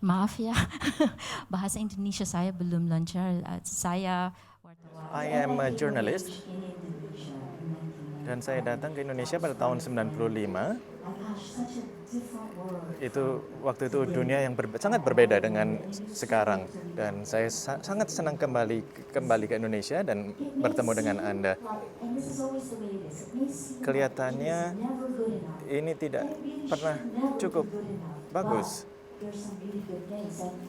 Maaf ya, bahasa Indonesia saya belum lancar. Saya wartawan. I am a journalist dan saya datang ke Indonesia pada tahun 95. Waktu itu dunia yang sangat berbeda dengan sekarang, dan saya sangat senang kembali ke Indonesia dan bertemu dengan Anda. Kelihatannya ini tidak pernah cukup bagus.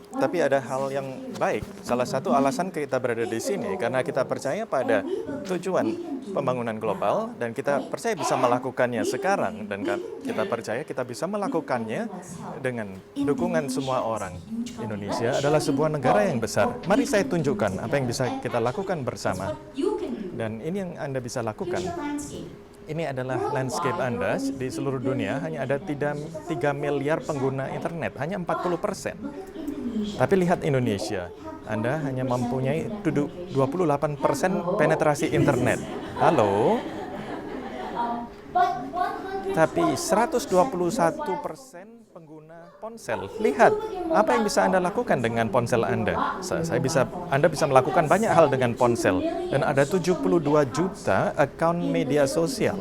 Tapi ada hal yang baik. Salah satu alasan kita berada di sini karena kita percaya pada tujuan pembangunan global dan kita percaya bisa melakukannya sekarang, dan kita percaya kita bisa melakukannya dengan dukungan semua orang. Indonesia adalah sebuah negara yang besar. Mari saya tunjukkan apa yang bisa kita lakukan bersama. Dan ini yang Anda bisa lakukan. Ini adalah landscape Anda di seluruh dunia. Hanya ada 3 miliar pengguna internet, hanya 40%. Tapi lihat Indonesia, Anda hanya mempunyai 28% penetrasi internet. Halo? Tapi 121% pengguna ponsel. Lihat, apa yang bisa Anda lakukan dengan ponsel Anda? Anda bisa melakukan banyak hal dengan ponsel. Dan ada 72 juta account media sosial.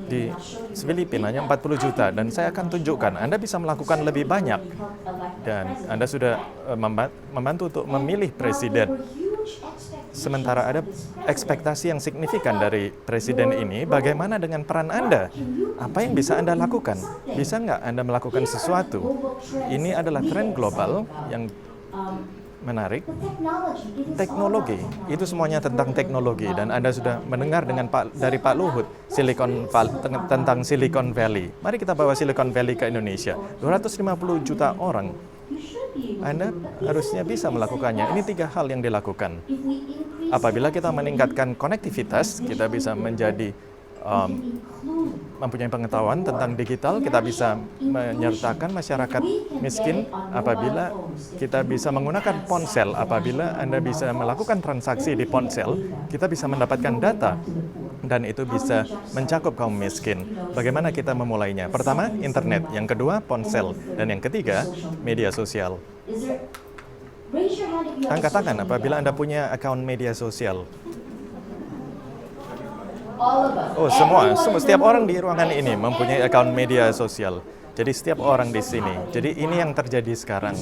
Di Filipina hanya 40 juta. Dan saya akan tunjukkan, Anda bisa melakukan lebih banyak. Dan Anda sudah membantu untuk memilih presiden. Sementara ada ekspektasi yang signifikan dari presiden ini, bagaimana dengan peran Anda? Apa yang bisa Anda lakukan? Bisa nggak Anda melakukan sesuatu? Ini adalah tren global yang menarik. Teknologi, itu semuanya tentang teknologi. Dan Anda sudah mendengar dari Pak Luhut tentang Silicon Valley. Mari kita bawa Silicon Valley ke Indonesia. 250 juta orang. Anda harusnya bisa melakukannya. Ini 3 hal yang dilakukan. Apabila kita meningkatkan konektivitas, kita bisa menjadi mempunyai pengetahuan tentang digital, kita bisa menyertakan masyarakat miskin apabila kita bisa menggunakan ponsel. Apabila Anda bisa melakukan transaksi di ponsel, kita bisa mendapatkan data, dan itu bisa mencakup kaum miskin. Bagaimana kita memulainya? Pertama, internet. Yang kedua, ponsel. Dan yang ketiga, media sosial. Angkat tangan apabila Anda punya account media sosial. Oh, setiap orang di ruangan ini mempunyai account media sosial. Jadi setiap orang di sini. Jadi ini yang terjadi sekarang.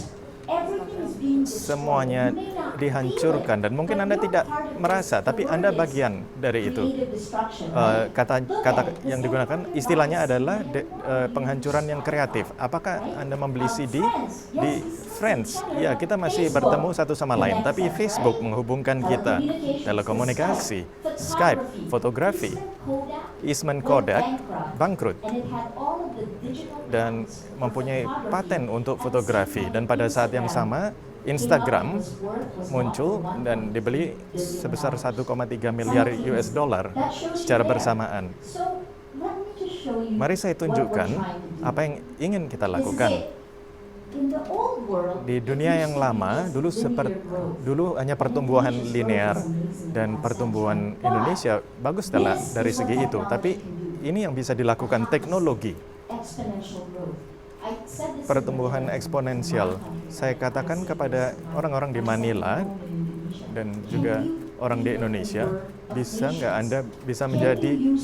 Semuanya dihancurkan, dan mungkin Anda tidak merasa, tapi Anda bagian dari itu. Kata yang digunakan istilahnya adalah penghancuran yang kreatif. Apakah Anda membeli CD di Friends? Ya, kita masih bertemu satu sama lain, tapi Facebook menghubungkan kita. Telekomunikasi, Skype, fotografi. Eastman Kodak bangkrut dan mempunyai paten untuk fotografi, dan pada saat yang sama Instagram muncul dan dibeli sebesar 1,3 miliar US dollar secara bersamaan. Mari saya tunjukkan apa yang ingin kita lakukan. Di dunia yang lama, dulu hanya pertumbuhan linear, dan pertumbuhan Indonesia bagus dari segi itu. Tapi ini yang bisa dilakukan teknologi. Pertumbuhan eksponensial. Saya katakan kepada orang-orang di Manila dan juga orang di Indonesia, bisa nggak Anda bisa menjadi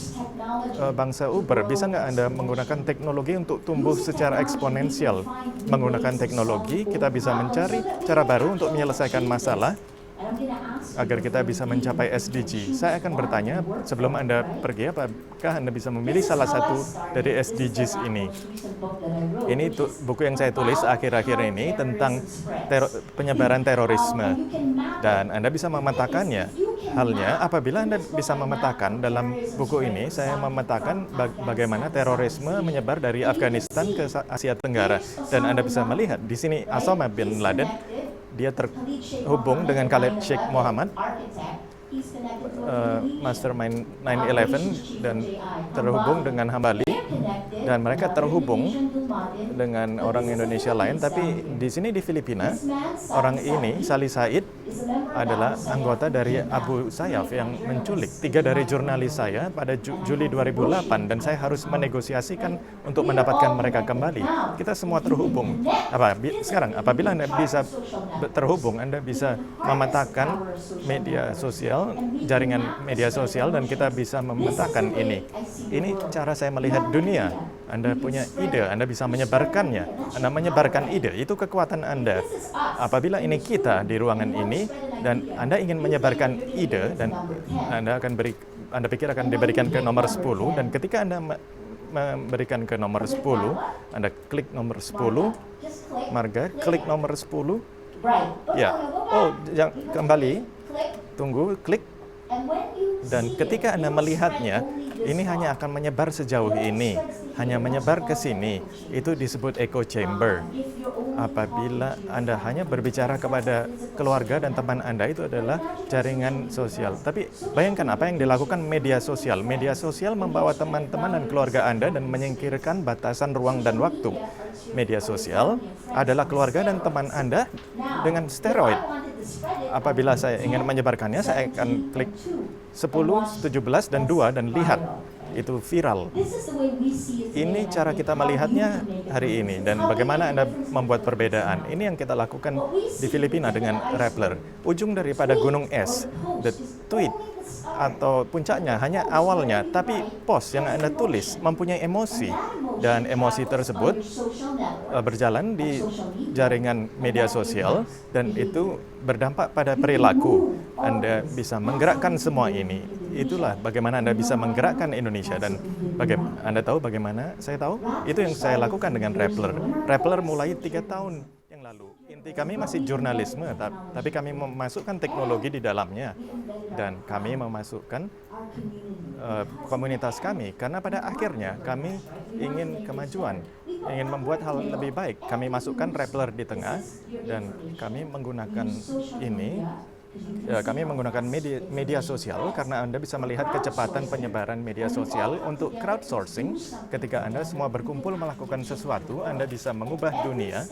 bangsa Uber? Bisa nggak Anda menggunakan teknologi untuk tumbuh secara eksponensial? Menggunakan teknologi, kita bisa mencari cara baru untuk menyelesaikan masalah agar kita bisa mencapai SDG. Saya akan bertanya, sebelum Anda pergi, apakah Anda bisa memilih salah satu dari SDGs ini? Ini buku yang saya tulis akhir-akhir ini tentang penyebaran terorisme. Dan Anda bisa memetakannya. Halnya, apabila Anda bisa memetakan dalam buku ini, saya memetakan bagaimana terorisme menyebar dari Afghanistan ke Asia Tenggara. Dan Anda bisa melihat, di sini Osama bin Laden, dia terhubung dengan Khalid Sheikh Mohammed, mastermind 9/11, dan terhubung dengan Hambali dan mereka terhubung dengan orang Indonesia lain, tapi di sini di Filipina, orang ini, Sali Said, adalah anggota dari Abu Sayyaf yang menculik 3 dari jurnalis saya pada Juli 2008, dan saya harus menegosiasikan untuk mendapatkan mereka kembali. Kita semua terhubung. Sekarang, apabila Anda bisa terhubung, Anda bisa mematahkan media sosial, jaringan media sosial, dan kita bisa mematahkan ini. Ini cara saya melihat dunia. Anda punya ide, Anda bisa menyebarkannya. Anda menyebarkan ide, itu kekuatan Anda. Apabila ini kita di ruangan ini, dan Anda ingin menyebarkan ide, dan Anda pikir akan diberikan ke nomor 10, dan ketika Anda memberikan ke nomor 10, Anda klik nomor 10, Marga, klik nomor 10, ya, kembali, tunggu, klik, dan ketika Anda melihatnya, ini hanya akan menyebar sejauh ini, hanya menyebar ke sini. Itu disebut echo chamber. Apabila Anda hanya berbicara kepada keluarga dan teman Anda, itu adalah jaringan sosial. Tapi bayangkan apa yang dilakukan media sosial. Media sosial membawa teman-teman dan keluarga Anda dan menyingkirkan batasan ruang dan waktu. Media sosial adalah keluarga dan teman Anda dengan steroid. Apabila saya ingin menyebarkannya, saya akan klik 10, 17, dan 2, dan lihat. Itu viral. Ini cara kita melihatnya hari ini, dan bagaimana Anda membuat perbedaan. Ini yang kita lakukan di Filipina dengan Rappler. Ujung daripada gunung es, the tweet atau puncaknya hanya awalnya, tapi post yang Anda tulis mempunyai emosi, dan emosi tersebut berjalan di jaringan media sosial, dan itu berdampak pada perilaku. Anda bisa menggerakkan semua ini. Itulah bagaimana Anda bisa menggerakkan Indonesia, dan Anda tahu bagaimana saya tahu? Itu yang saya lakukan dengan Rappler. Rappler mulai 3 tahun yang lalu. Inti kami masih jurnalisme, tapi kami memasukkan teknologi di dalamnya, dan kami memasukkan komunitas kami, karena pada akhirnya kami ingin kemajuan, ingin membuat hal lebih baik. Kami masukkan Rappler di tengah, dan kami menggunakan ini. Kami menggunakan media sosial karena Anda bisa melihat kecepatan penyebaran media sosial untuk crowdsourcing. Ketika Anda semua berkumpul melakukan sesuatu, Anda bisa mengubah dunia,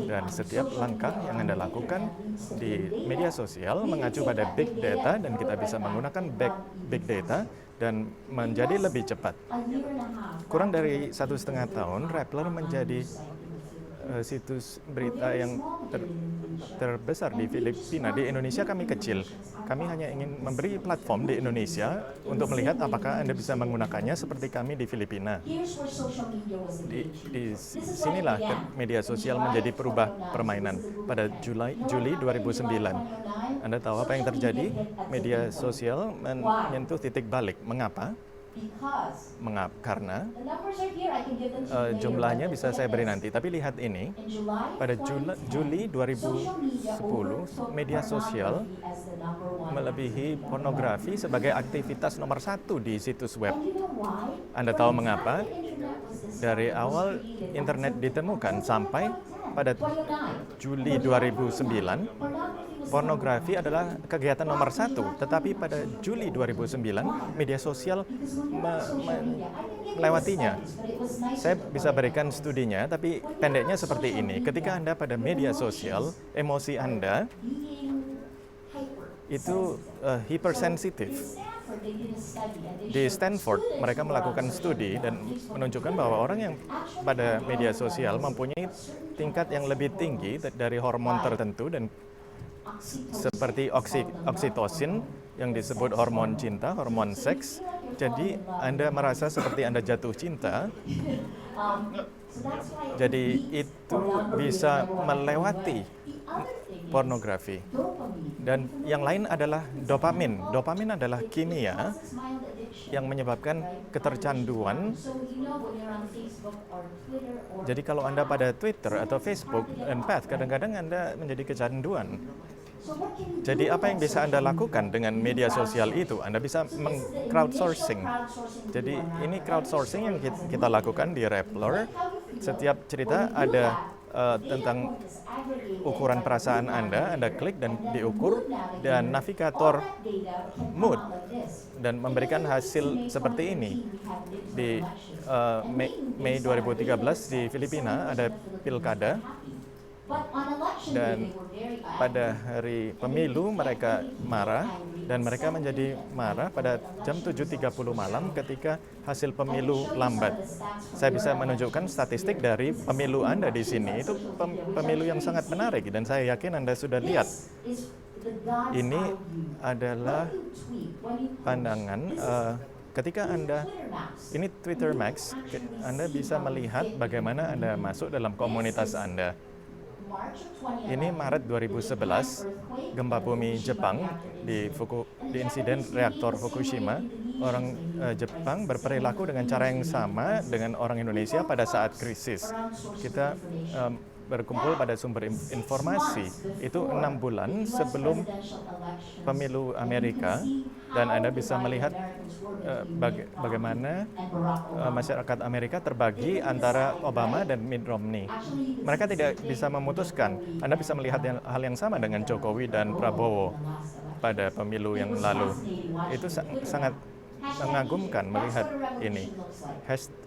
dan setiap langkah yang Anda lakukan di media sosial mengacu pada big data, dan kita bisa menggunakan big data dan menjadi lebih cepat. Kurang dari 1,5 tahun, Rappler menjadi situs berita yang terbesar di Filipina. Di Indonesia kami kecil. Kami hanya ingin memberi platform di Indonesia untuk melihat apakah Anda bisa menggunakannya seperti kami di Filipina. Di sinilah media sosial menjadi perubah permainan. Pada Juli 2009, Anda tahu apa yang terjadi? Media sosial menyentuh titik balik. Mengapa? Karena jumlahnya bisa saya beri nanti, tapi lihat ini, pada Juli 2010, media sosial melebihi pornografi sebagai aktivitas nomor 1 di situs web. Anda tahu mengapa? Dari awal internet ditemukan sampai pada Juli 2009, pornografi adalah kegiatan nomor 1, tetapi pada Juli 2009, media sosial melewatinya. Saya bisa berikan studinya, tapi pendeknya seperti ini. Ketika Anda pada media sosial, emosi Anda itu hypersensitif. Di Stanford, mereka melakukan studi dan menunjukkan bahwa orang yang pada media sosial mempunyai tingkat yang lebih tinggi dari hormon tertentu, dan seperti oksitosin yang disebut hormon cinta, hormon seks. Jadi Anda merasa seperti Anda jatuh cinta. Jadi itu bisa melewati pornografi. Dan yang lain adalah dopamin. Dopamin adalah kimia yang menyebabkan ketercanduan. Jadi kalau Anda pada Twitter atau Facebook dan Path, kadang-kadang Anda menjadi kecanduan. Jadi apa yang bisa Anda lakukan dengan media sosial itu? Anda bisa crowdsourcing. Jadi ini crowdsourcing yang kita lakukan di Rappler. Setiap cerita ada tentang ukuran perasaan Anda klik dan diukur, dan navigator mood dan memberikan hasil seperti ini. Di Mei 2013 di Filipina ada pilkada, dan pada hari pemilu mereka marah, dan mereka menjadi marah pada jam 7.30 malam ketika hasil pemilu lambat. Saya bisa menunjukkan statistik dari pemilu Anda di sini. Itu pemilu yang sangat menarik, dan saya yakin Anda sudah lihat. Ini adalah pandangan ketika Anda, ini Twitter Max, Anda bisa melihat bagaimana Anda masuk dalam komunitas Anda. Ini Maret 2011, gempa bumi Jepang di insiden reaktor Fukushima. Orang Jepang berperilaku dengan cara yang sama dengan orang Indonesia pada saat krisis. Kita berkumpul pada sumber informasi itu 6 bulan sebelum pemilu Amerika, dan Anda bisa melihat bagaimana masyarakat Amerika terbagi antara Obama dan Mitt Romney. Mereka tidak bisa memutuskan. Anda bisa melihat hal yang sama dengan Jokowi dan Prabowo pada pemilu yang lalu. Itu sangat mengagumkan melihat ini.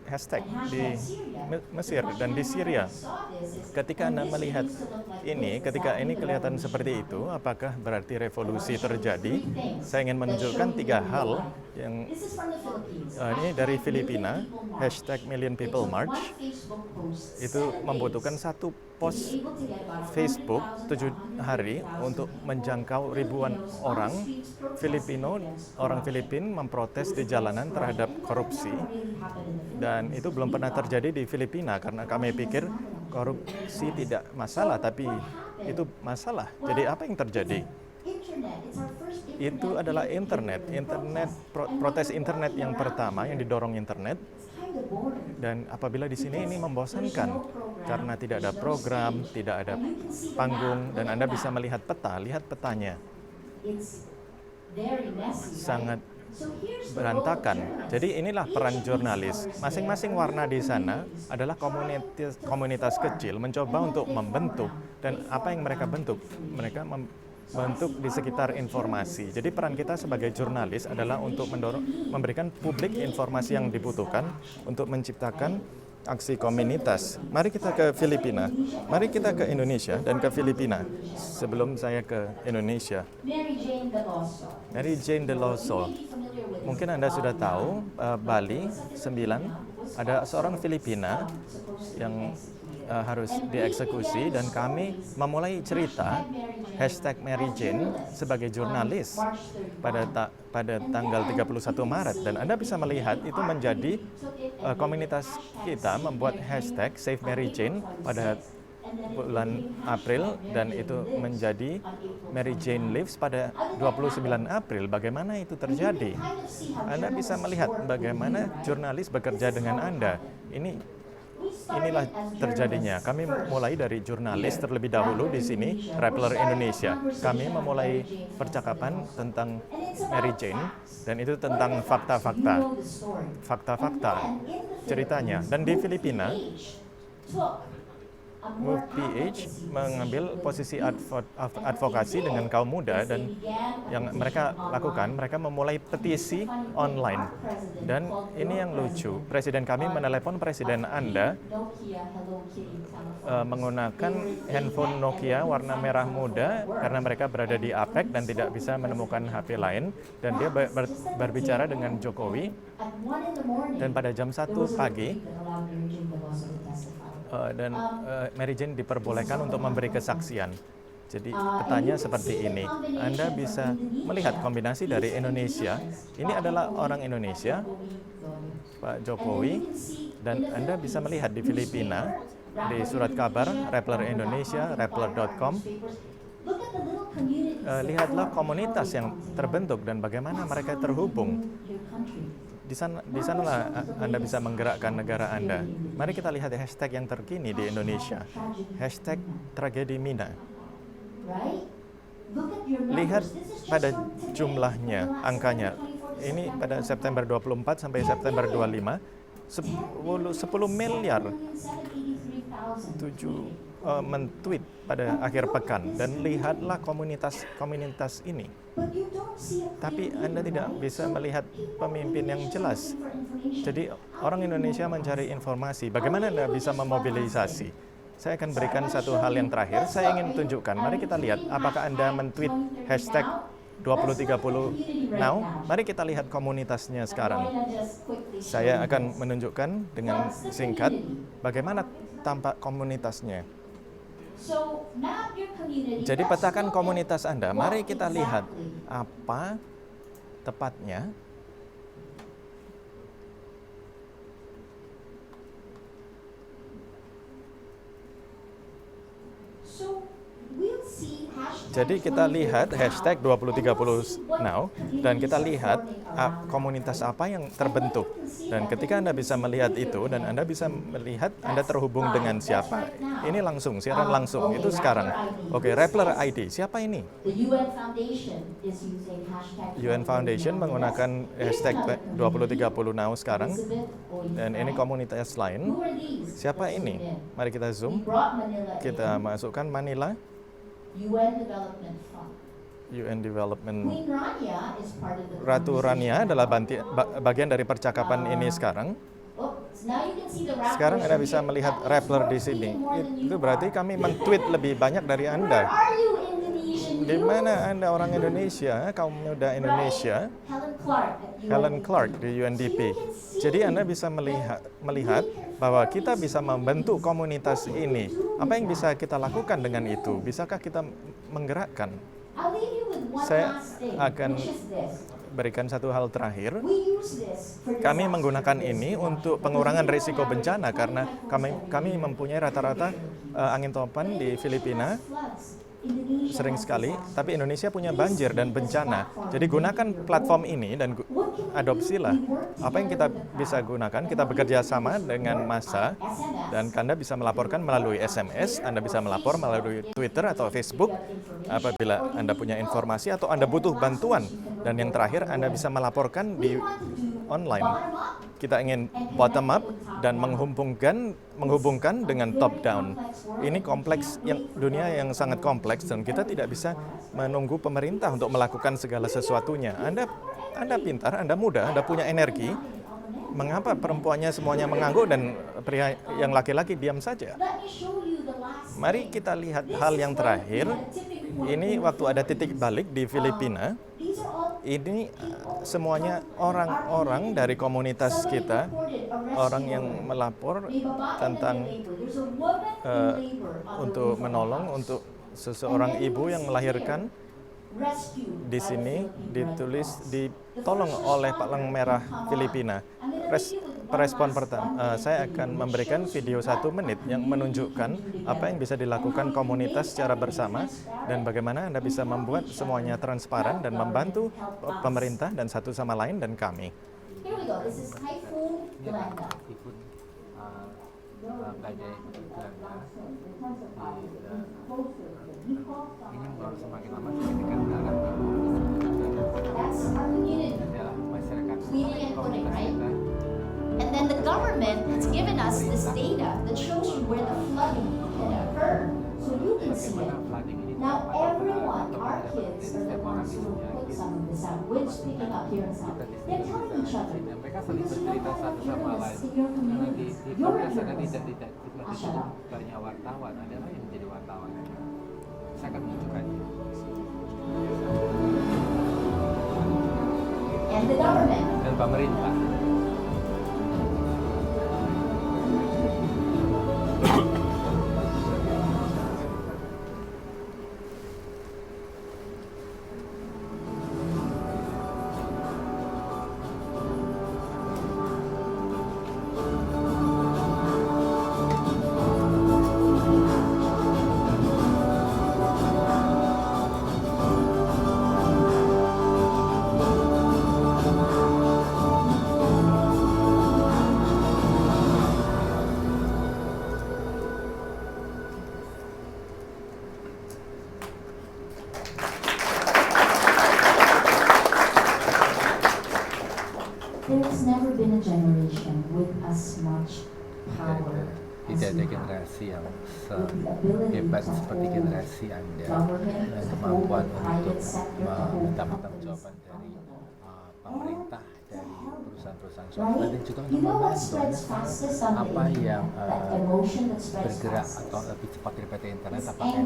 Hashtag di Mesir dan di Syria. Ketika Anda melihat ini, ketika ini kelihatan seperti itu, apakah berarti revolusi terjadi? Saya ingin menunjukkan 3 hal yang ini dari Filipina, hashtag Million People March. Itu membutuhkan 1 post Facebook 7 hari untuk menjangkau ribuan orang orang Filipin memprotes di jalanan terhadap korupsi, dan itu belum pernah terjadi di Filipina karena kami pikir korupsi tidak masalah, tapi itu masalah. Jadi apa yang terjadi? Itu adalah internet, protes internet yang pertama yang didorong internet. Dan apabila di sini ini membosankan karena tidak ada program, tidak ada panggung, dan Anda bisa melihat peta, lihat petanya. Sangat berantakan. Jadi inilah peran jurnalis. Masing-masing warna di sana adalah komunitas kecil mencoba untuk membentuk, dan apa yang mereka bentuk? Mereka membentuk di sekitar informasi. Jadi peran kita sebagai jurnalis adalah untuk memberikan publik informasi yang dibutuhkan untuk menciptakan aksi komunitas. Mari kita ke Filipina. Mari kita ke Indonesia dan ke Filipina. Sebelum saya ke Indonesia. Mary Jane Deloso. Mungkin Anda sudah tahu, Bali 9, ada seorang Filipina yang harus dieksekusi, dan kami memulai cerita hashtag Mary Jane sebagai jurnalis pada tanggal 31 Maret. Dan Anda bisa melihat itu menjadi komunitas kita membuat hashtag Save Mary Jane pada bulan April, dan itu menjadi Mary Jane Lives pada 29 April. Bagaimana itu terjadi? Anda bisa melihat bagaimana jurnalis bekerja dengan Anda. Inilah terjadinya. Kami mulai dari jurnalis terlebih dahulu di sini, Rappler Indonesia. Kami memulai percakapan tentang Mary Jane, dan itu tentang fakta-fakta ceritanya. Dan di Filipina, Move PH mengambil posisi advokasi dengan kaum muda, dan yang mereka lakukan, mereka memulai petisi online. Dan ini yang lucu, presiden kami menelepon presiden Anda menggunakan handphone Nokia warna merah muda karena mereka berada di APEC dan tidak bisa menemukan HP lain, dan dia berbicara dengan Jokowi, dan pada jam 1 pagi dan Mary Jane diperbolehkan untuk memberi kesaksian. Jadi petanya seperti ini. Anda bisa melihat kombinasi dari Indonesia. Ini adalah orang Indonesia, Pak Jokowi, dan Anda bisa melihat di Filipina, di surat kabar Rappler Indonesia, rappler.com. Lihatlah komunitas yang terbentuk dan bagaimana mereka terhubung. Di sanalah Anda bisa menggerakkan negara Anda. Mari kita lihat hashtag yang terkini di Indonesia. Hashtag tragedi Mina. Lihat pada jumlahnya, angkanya. Ini pada September 24 sampai September 25, 10 miliar 7 men-tweet pada akhir pekan dan lihatlah komunitas ini. Tapi Anda tidak bisa melihat pemimpin yang jelas. Jadi orang Indonesia mencari informasi. Bagaimana Anda bisa memobilisasi? Saya akan berikan satu hal yang terakhir. Saya ingin tunjukkan. Mari kita lihat apakah Anda men-tweet hashtag 2030 now. Mari kita lihat komunitasnya sekarang. Saya akan menunjukkan dengan singkat bagaimana tampak komunitasnya. Jadi petakan komunitas Anda. Mari kita lihat apa tepatnya. Jadi kita lihat hashtag 2030 now dan kita lihat komunitas apa yang terbentuk. Dan ketika Anda bisa melihat itu dan Anda bisa melihat Anda terhubung dengan siapa. Ini langsung, siaran langsung, itu sekarang. Oke, Rappler ID, siapa ini? UN Foundation menggunakan hashtag 2030 now sekarang. Dan ini komunitas lain. Siapa ini? Mari kita zoom. Kita masukkan Manila. UN Development. Ratu Rania adalah bagian dari percakapan ini sekarang. Sekarang Anda bisa melihat Rappler di sini. Itu berarti kami men-tweet lebih banyak dari Anda. Di mana Anda orang Indonesia, kaum muda Indonesia? Helen Clark di UNDP. Jadi Anda bisa melihat bahwa kita bisa membentuk komunitas ini. Apa yang bisa kita lakukan dengan itu? Bisakah kita menggerakkan? Saya akan berikan satu hal terakhir. Kami menggunakan ini untuk pengurangan risiko bencana karena kami mempunyai rata-rata angin topan di Filipina sering sekali, tapi Indonesia punya banjir dan bencana. Jadi gunakan platform ini dan adopsilah. Apa yang kita bisa gunakan, kita bekerja sama dengan massa dan Anda bisa melaporkan melalui SMS, Anda bisa melapor melalui Twitter atau Facebook apabila Anda punya informasi atau Anda butuh bantuan. Dan yang terakhir, Anda bisa melaporkan di online. Kita ingin bottom up dan menghubungkan dengan top down. Ini kompleks, dunia yang sangat kompleks dan kita tidak bisa menunggu pemerintah untuk melakukan segala sesuatunya. Anda pintar, Anda muda, Anda punya energi. Mengapa perempuannya semuanya mengangguk dan pria yang laki-laki diam saja? Mari kita lihat hal yang terakhir. Ini waktu ada titik balik di Filipina. Ini semuanya orang-orang dari komunitas kita, orang yang melapor tentang untuk menolong untuk seseorang ibu yang melahirkan. Di sini ditolong oleh Palang Merah Filipina. Respon pertama, saya akan memberikan video 1 menit yang menunjukkan apa yang bisa dilakukan komunitas secara bersama dan bagaimana Anda bisa membuat semuanya transparan dan membantu pemerintah dan satu sama lain dan kami. Ini semakin lama semakin dalam masyarakat komunitas. And then the government has given us this data that shows you where the flooding can occur, so you can see it. Now everyone, our kids, are the ones who put some of this out. We're just picking up here and some. They're telling each other, Mereka saling because you bercerita have satu sama journalists lain. in your Karena di communities, you're Korea a sana journalist. tidak banyak wartawan, ada lah yang menjadi wartawan. Saya akan menunjukkannya. And the government. Dan pemerintah. There has never been a generation with as much power tidak ada generasi yang sehebat seperti generasi Anda dengan kemampuan untuk meminta pertanggungjawaban dari pemerintah, dari perusahaan-perusahaan swasta, dan juga untuk membantu apa yang bergerak atau lebih cepat daripada internet, apakah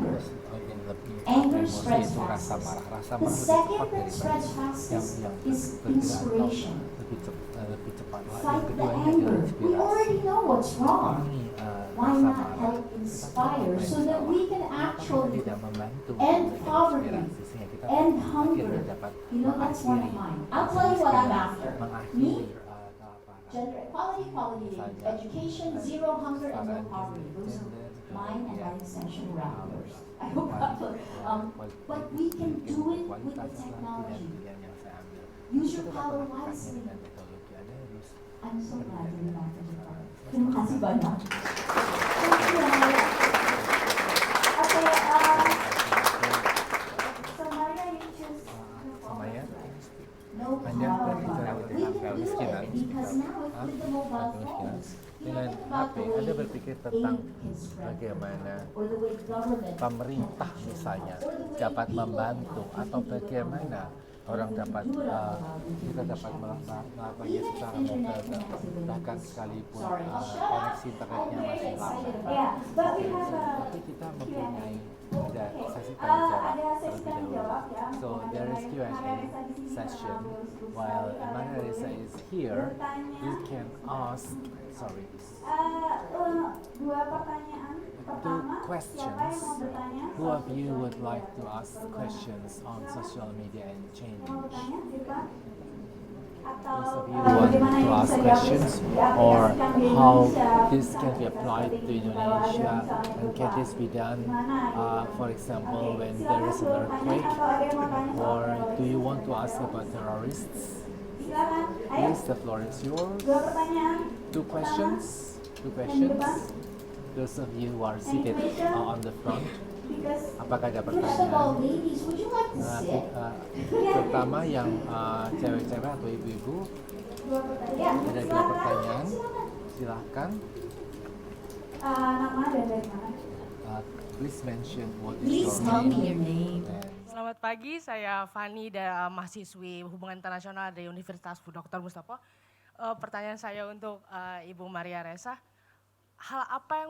emosi itu rasa marah itu cepat daripada yang bergerak atau lebih cepat. Yang keduanya adalah inspirasi. Kami rasa marah tidak membantu inspirasi sehingga kita akhirnya dapat mengakhiri gender equality, education, zero hunger and no poverty. Those are mine and my extension rappers. I hope but we can do it with the technology. Use your power wisely. I'm so glad you're back in the park. Terima kasih banyak. Thank you, Amaya. Okay, so Maria, you choose no power. We can do it because now with the mobile phones, dengan HP, Anda berpikir tentang bagaimana pemerintah misalnya dapat membantu atau bagaimana orang dapat kita dapat melakukannya secara mobile, bahkan sekalipun koneksi internetnya masih lambat. Tapi kita mempunyai sesi tanya jawab terlebih dahulu. So there is Q&A session while Maria Ressa is here. You can ask dua pertanyaan. Pertama, siapa yang mau bertanya? Who of you would like to ask questions on social media and change? Mau bertanya, siapa? Atau Those of you who want to ask questions or how this can be applied to Indonesia and can this be done, for example, when there is an earthquake, or do you want to ask about terrorists? Silakan. Ayo. Please, the floor is yours. Dua pertanyaan. Two questions. Those of you who are seated on the front, Because apakah ada First of all, pertanyaan? ladies, would you like to sit? Terutama yang cewek-cewek atau ibu-ibu, dua pertanyaan. ada dua Silakan. pertanyaan. Silakan. Silahkan. Nama dan dari mana? Please mention what is Please your tell name. me your name. Selamat pagi, saya Fani, mahasiswi Hubungan Internasional dari Universitas Dr. Mustafa. Pertanyaan saya untuk Ibu Maria Ressa, hal apa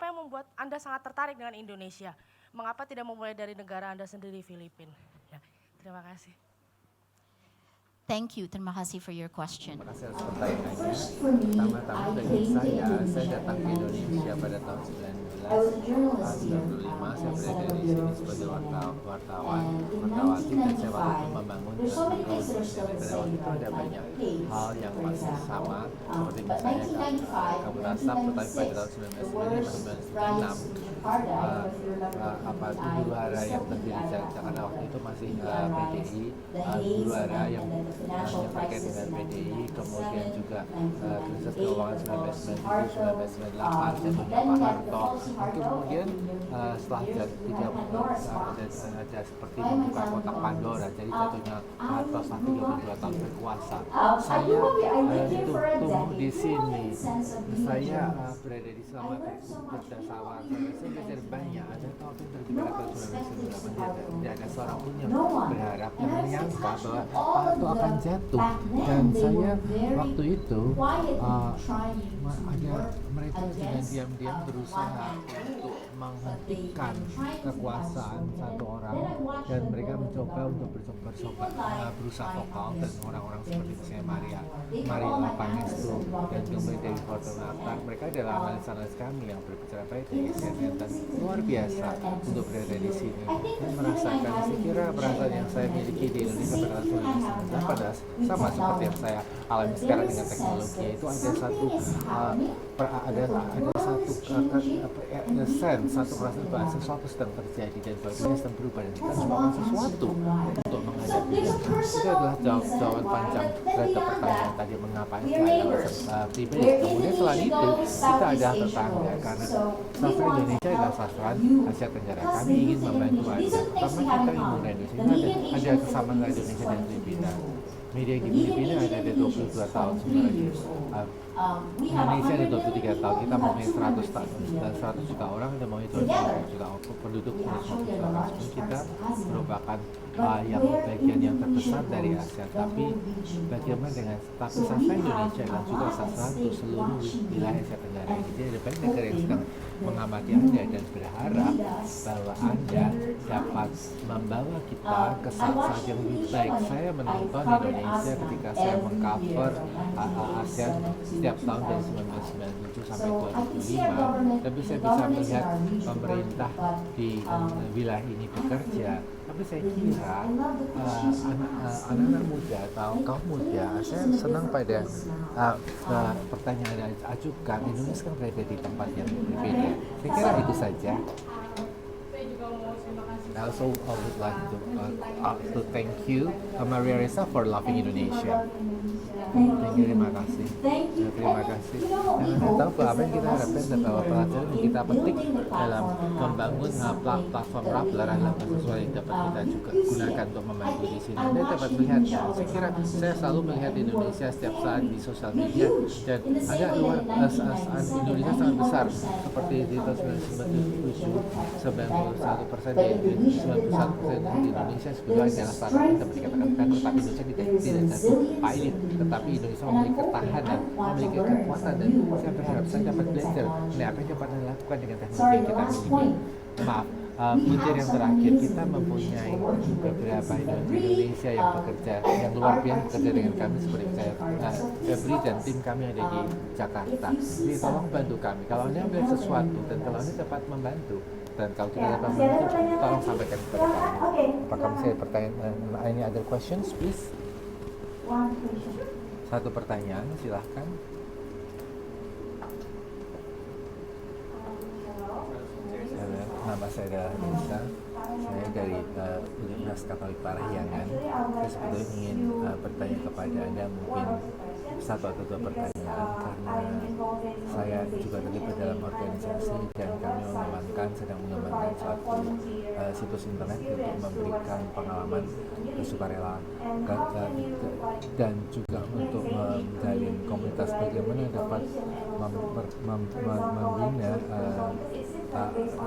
yang membuat Anda sangat tertarik dengan Indonesia? Mengapa tidak memulai dari negara Anda sendiri, Filipina? Ya, terima kasih. Thank you. Terima kasih for your question. Terima kasih atas pertanyaannya. First for me, Pertama-tama I bagi came to saya Indonesia datang ke Indonesia in pada tahun 1995. I was a journalist here. 1995. Saya I berada set up di a sini bureau sebagai for wartawan, And in wartawati, dan saya waktu itu 1995, membangun there's so many biro things that are still the pada same waktu itu about ada banyak like Pace, hal yang for masih example. sama, seperti But misalnya 1995 kabut and asap, tetapi pada 1996, tahun the worst 1995 riots in Jakarta, I don't know if you remember apa the itu huru hara yang terjadi di Jakarta waktu itu masih PDI, huru hara yang terkait dengan PDI, kemudian juga krisis keuangan 1997-1998, jatuhnya Pak Harto, kemudian setelah ada seperti membuka kotak Pandora, jadi jatuhnya Pak Harto setelah 32 tahun berkuasa. Saya itu tumbuh di sini, saya berada di selama berdasarkan saya belajar banyak. Ada tahun yang terjadi pada tahun 1998, tidak ada seorang pun yang berharap dan menyangka bahwa Pak Harto akan jatuh, dan saya waktu itu ada mereka dengan diam-diam berusaha untuk menghentikan kekuasaan satu orang, dan mereka mencoba untuk berusaha vokal, dan orang-orang seperti misalnya Marilla Pangestu dan kemudian dari Fortuna Aktar, mereka adalah analis-analis kami yang berbicara baik dari CNN, dan luar biasa untuk berada di sini dan merasakan, saya kira perasaan yang saya miliki di Indonesia pada tahun 1918 sama seperti yang saya alami sekarang dengan teknologi, yaitu ada satu satu perasaan bahwa sesuatu sedang terjadi dan dunia sedang berubah, dan kita harus melakukan sesuatu untuk menghadapinya. Itu adalah jawaban panjang terhadap pertanyaan tadi, mengapa itu adalah pribadi. Kemudian selain itu kita ada tetangga, karena sastra Indonesia adalah sastra Asia Tenggara. Kami ingin membantu Anda. Pertama, kita ingin Indonesia ada kesamaan antara Indonesia dan Filipina. Media di Filipina ada 22 tahun sebenarnya Indonesia ada 23 tahun, kita mau 100 juta orang, kita mau 250 juta penduduk, 250 juta orang. Kita merupakan yang bagian yang terbesar dari ASEAN, tapi bagaimana dengan sasa Indonesia dan juga sasa untuk seluruh wilayah Asia Tenggara ini. Jadi ada banyak negara yang sedang mengamati Anda dan berharap bahwa Anda dapat membawa kita ke saat-saat yang lebih baik. Saya menonton Indonesia ketika saya mengcover ASEAN setiap tahun dari 1997 sampai 2005, tapi saya bisa melihat pemerintah di wilayah ini bekerja. Tapi saya kira anak-anak muda atau kaum muda, saya senang pada pertanyaan yang ajukan. Indonesia kan berada di tempat yang berbeda. Saya kira itu saja. I also would like to thank you, Maria Ressa, for loving Indonesia. Terima kasih. Terima kasih. Dan saya tahu bahwa apa yang kita harapkan dan bahwa pelajaran yang kita petik dalam membangun platform Rappler adalah sesuatu yang dapat kita juga gunakan untuk membantu di sini. Anda dapat melihat, ya, saya kira saya selalu melihat Indonesia setiap saat di sosial media, dan ada luar Indonesia sangat besar seperti di tahun 1997 91% di Indonesia sebetulnya adalah startup yang dapat dikatakan kanker, tetapi Indonesia tidak jatuh pilot, tetapi Indonesia memiliki ketahanan, memiliki kekuatan, dan saya berharap saya dapat belajar apa yang dapat dilakukan dengan teknologi yang kita miliki. Maaf, puncer yang terakhir, kita mempunyai beberapa Indonesia yang bekerja, yang luar biasa bekerja dengan kami, seperti saya, Febri dan tim kami ada di Jakarta. Jadi tolong bantu kami. Kalau Anda melihat sesuatu dan kalau Anda dapat membantu, dan kalau kita dapat membantu, tolong sampaikan kepada kami. Apakah saya pertanyaan? Any other questions, please? Satu pertanyaan, silahkan. Nama saya adalah Nisa. Saya dari Universitas Katolik Parahyangan. Saya sebetulnya ingin bertanya kepada Anda mungkin satu atau dua pertanyaan, karena saya juga terlibat dalam organisasi dan kami sedang mengembangkan suatu situs internet untuk memberikan pengalaman sukarela dan juga untuk menjalin komunitas bagaimana dapat membina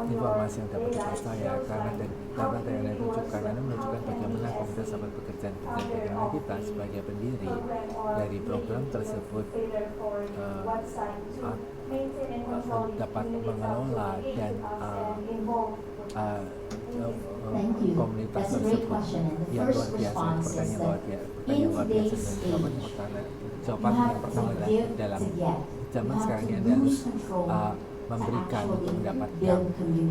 informasi yang dapat dipercaya, karena dari data yang Anda tunjukkan, Anda menunjukkan bagaimana komunitas dapat bekerja dan bagaimana kita sebagai pendiri dari program tersebut dapat mengelola dan komunitas tersebut yang luar biasa. Pertanyaan luar biasa, dan jawaban yang pertama adalah dalam zaman sekarang ini Anda harus memberikan untuk mendapatkan.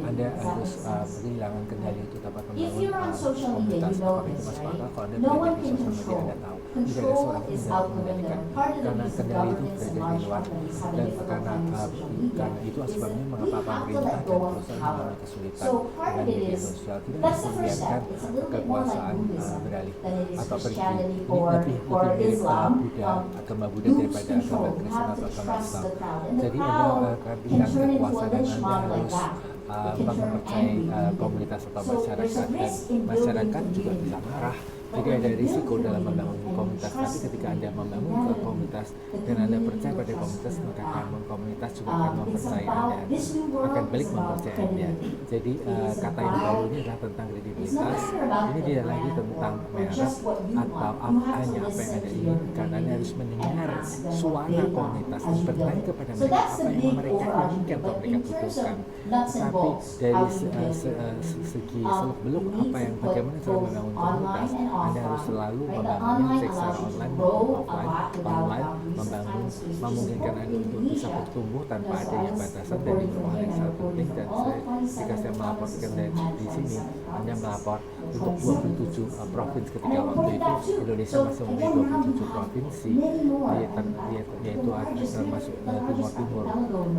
Anda harus kehilangan kendali untuk dapat membangun komunitas. Apakah itu masuk akal? Kalau Anda berada di sosial media, Anda tahu tidak ada seorang pun yang mengendalikan, karena kendali itu berada di luar, dan karena itu sebabnya mengapa pemerintah dan perusahaan mengalami kesulitan dengan media sosial. Tidak bisa membiarkan kekuasaan beralih atau pergi. Ini lebih mirip agama Buddha daripada agama Kristen atau agama Islam. Jadi Anda akan kehilangan kekuasaan dan Anda harus mempercayai komunitas atau masyarakat, dan masyarakat juga bisa marah. Jadi ada risiko dalam membangun komunitas, tapi ketika Anda membangun komunitas dan Anda percaya pada komunitas, maka komunitas juga akan mempercayai Anda, akan balik mempercayai Anda. Jadi kata yang baru ini adalah tentang kredibilitas. Ini tidak lagi tentang merek atau hanya apa yang Anda inginkan. Anda harus mendengar suara komunitas dan bertanya kepada mereka apa yang mereka inginkan atau mereka butuhkan. Tapi dari segi seluk-beluk apa yang bagaimana cara membangun komunitas, Anda harus selalu membangunnya secara online maupun offline, memungkinkan Anda untuk bisa bertumbuh tanpa adanya batasan. Dan ini merupakan yang sangat penting. Dan jika saya melaporkan di sini, Anda melapor untuk 27 provinsi. Ketika waktu itu Indonesia masih memiliki 27 provinsi, yaitu termasuk Timur.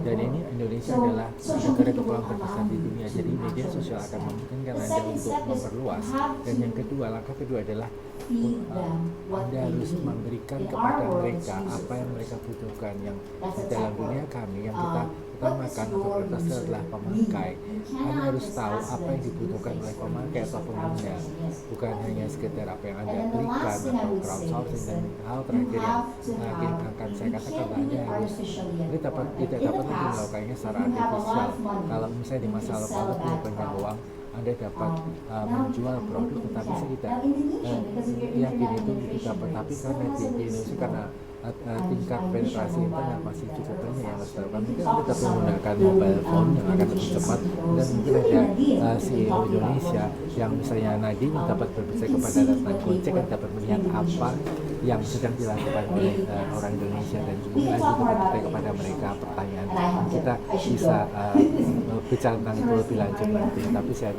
Dan ini Indonesia adalah negara kepulauan terbesar di dunia. Jadi media sosial akan memungkinkan Anda untuk memperluas. Dan yang kedua, langkah kedua adalah Anda harus memberikan kepada mereka apa yang mereka butuhkan. Yang di dalam dunia kami yang kita pertama kan prioritas adalah pemakai. Anda harus tahu apa yang dibutuhkan oleh pemakai atau pengguna, bukan hanya sekedar apa yang Anda berikan atau crowdsourcing. Dan hal terakhir yang akan saya katakan, Anda harus tidak dapat lagi melakukannya secara artifisial. Kalau misalnya di masa lalu Anda punya banyak uang, Anda dapat menjual produk, tetapi saya tidak yakin itu dapat. Tapi karena di Indonesia, karena tingkat penetrasi internet masih cukup banyak yang harus dilakukan, mungkin Anda dapat menggunakan mobile phone yang akan lebih cepat. Dan mungkin ada CEO Indonesia yang misalnya Nadine dapat berbicara kepada datang Gojek dan dapat melihat apa yang sedang dilakukan oleh orang Indonesia, dan mungkin Anda dapat bertanya kepada mereka pertanyaan. Kita bisa bicara tentang itu lebih lanjut nanti, tapi saya